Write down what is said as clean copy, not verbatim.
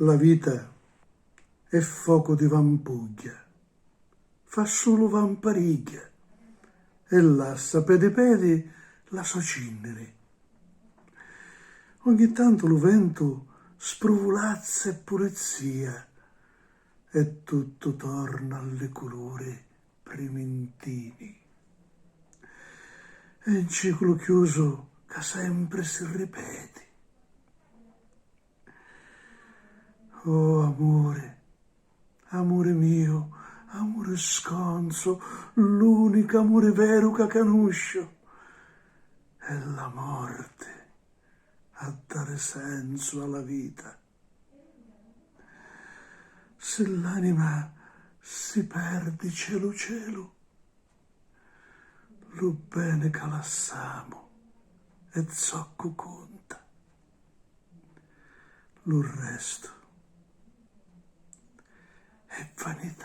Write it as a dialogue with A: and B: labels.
A: La vita è fuoco di vampuglia, fa solo vampariglia e lassa pedi la so cinnere. Ogni tanto lo vento spruvulazza e pulizia e tutto torna alle colore primentini. È un ciclo chiuso che sempre si ripete. Oh amore, amore mio, amore sconso, l'unico amore vero che conosco è la morte a dare senso alla vita. Se l'anima si perde cielo cielo, lo bene che lassamo e zocco conta, lo resto è vanità.